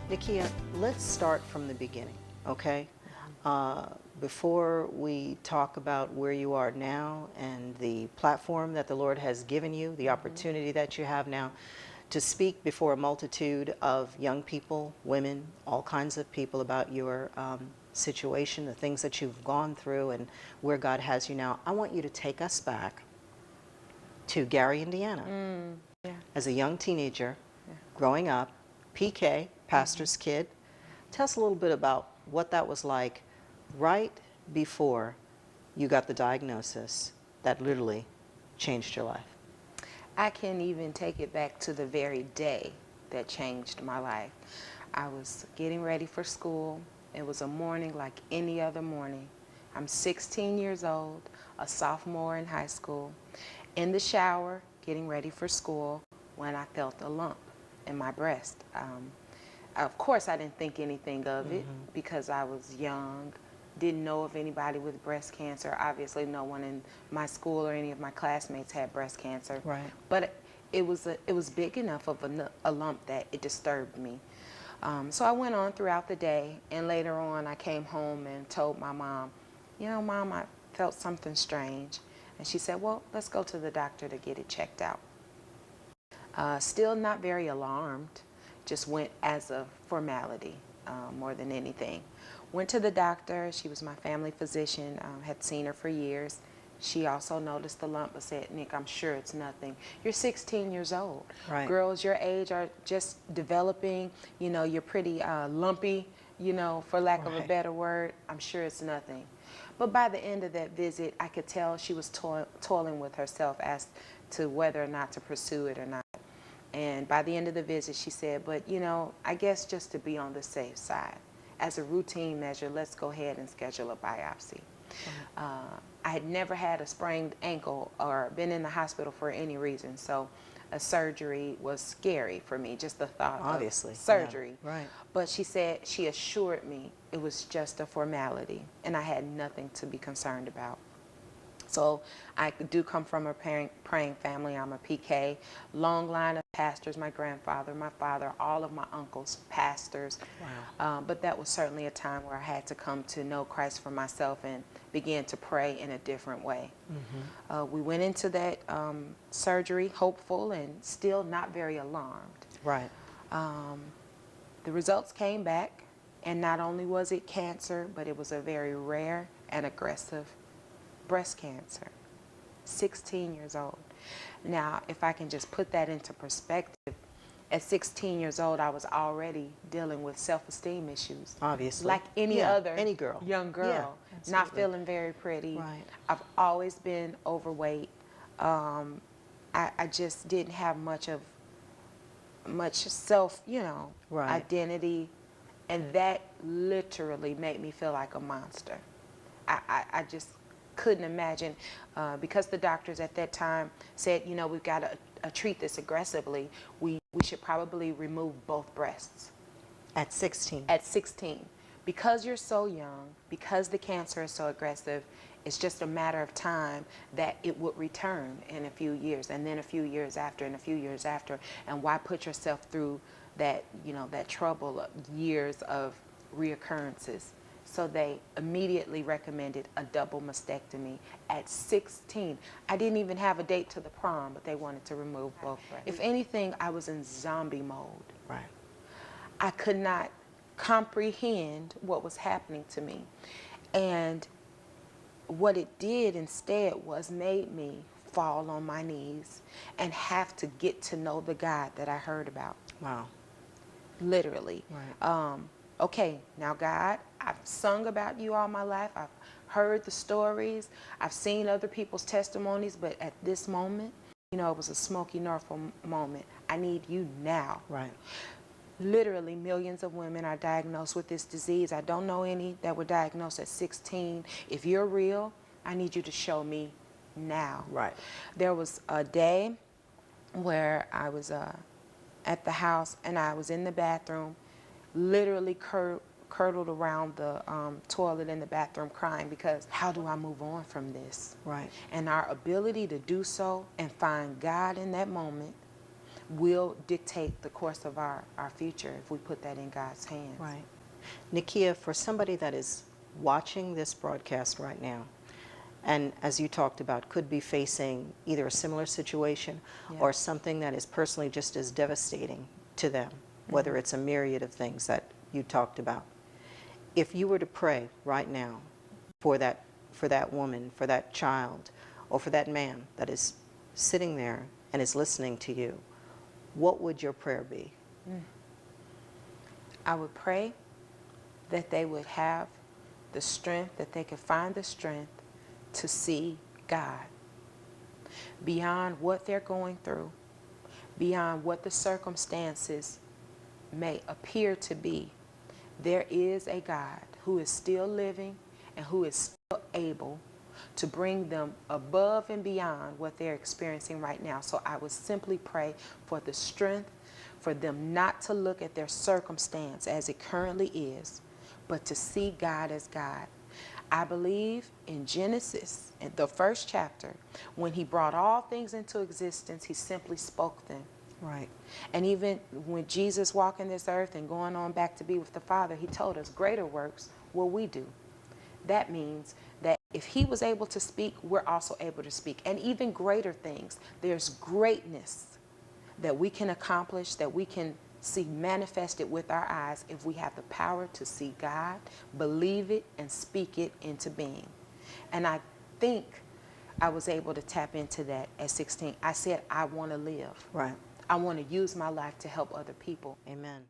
Nikia, let's start from the beginning, okay? Before we talk about where you are now and the platform that the Lord has given you, the opportunity that you have now to speak before a multitude of young people, women, all kinds of people about your situation, the things that you've gone through and where God has you now, I want you to take us back to Gary, Indiana. Yeah. As a young teenager, growing up, PK, pastor's kid. Tell us a little bit about what that was like right before you got the diagnosis that literally changed your life. I can even take it back to the very day that changed my life. I was getting ready for school. It was a morning like any other morning. I'm 16 years old, a sophomore in high school, in the shower, getting ready for school, when I felt a lump in my breast. Of course, I didn't think anything of it because I was young, didn't know of anybody with breast cancer. Obviously, no one in my school or any of my classmates had breast cancer. Right. But it was big enough of a lump that it disturbed me. So I went on throughout the day, and later on I came home and told my mom, you know, Mom, I felt something strange. And she said, well, let's go to the doctor to get it checked out. Still not very alarmed, just went as a formality more than anything. Went to the doctor. She was my family physician, had seen her for years. She also noticed the lump but said, Nick, I'm sure it's nothing. You're 16 years old. Right. Girls your age are just developing. You know, you're pretty lumpy, you know, for lack of a better word. I'm sure it's nothing. But by the end of that visit, I could tell she was toiling with herself as to whether or not to pursue it or not. And by the end of the visit, she said, but, you know, I guess just to be on the safe side, as a routine measure, let's go ahead and schedule a biopsy. I had never had a sprained ankle or been in the hospital for any reason, so a surgery was scary for me, just the thought Obviously, of surgery. yeah, right. But she said, she assured me it was just a formality, and I had nothing to be concerned about. So I do come from a praying family. I'm a PK, long line of pastors, my grandfather, my father, all of my uncles, pastors. Wow. But that was certainly a time where I had to come to know Christ for myself and begin to pray in a different way. We went into that surgery hopeful and still not very alarmed. Right. The results came back, and not only was it cancer, but it was a very rare and aggressive breast cancer, 16 years old. Now, if I can just put that into perspective, at 16 years old, I was already dealing with self-esteem issues. Obviously. Like any Yeah, other any girl. young girl. Yeah, not absolutely. feeling very pretty. Right. I've always been overweight. I just didn't have much self, you know, Right. identity. And that literally made me feel like a monster. I just couldn't imagine, because the doctors at that time said, you know, we've got to treat this aggressively. We should probably remove both breasts. At 16. At 16. Because you're so young, because the cancer is so aggressive, it's just a matter of time that it would return in a few years, and then a few years after, and a few years after. And why put yourself through that, you know, that trouble of years of reoccurrences? So they immediately recommended a double mastectomy at 16. I didn't even have a date to the prom, but they wanted to remove both breasts. If anything, I was in zombie mode. Right. I could not comprehend what was happening to me. And what it did instead was made me fall on my knees and have to get to know the God that I heard about. Wow. Literally. Right. Okay, now God, I've sung about you all my life. I've heard the stories. I've seen other people's testimonies, but at this moment, you know, it was a Smoky Norfolk moment. I need you now. Right. Literally millions of women are diagnosed with this disease. I don't know any that were diagnosed at 16. If you're real, I need you to show me now. Right. There was a day where I was at the house and I was in the bathroom, literally curdled around the toilet in the bathroom crying, because how do I move on from this? Right. And our ability to do so and find God in that moment will dictate the course of our future if we put that in God's hands. Right. Nikia, for somebody that is watching this broadcast right now, and as you talked about, could be facing either a similar situation Yeah. or something that is personally just as devastating to them, whether it's a myriad of things that you talked about. If you were to pray right now for that woman, for that child, or for that man that is sitting there and is listening to you, what would your prayer be? I would pray that they would have the strength, that they could find the strength to see God beyond what they're going through, beyond what the circumstances may appear to be. There is a God who is still living and who is still able to bring them above and beyond what they're experiencing right now. So I would simply pray for the strength for them not to look at their circumstance as it currently is, but to see God as God. I believe in Genesis, in the first chapter, when he brought all things into existence, he simply spoke them. Right. And even when Jesus walking this earth and going on back to be with the Father, he told us greater works will we do. That means that if he was able to speak, we're also able to speak. And even greater things. There's greatness that we can accomplish, that we can see manifested with our eyes if we have the power to see God, believe it, and speak it into being. And I think I was able to tap into that at 16. I said, I want to live. Right. I want to use my life to help other people. Amen.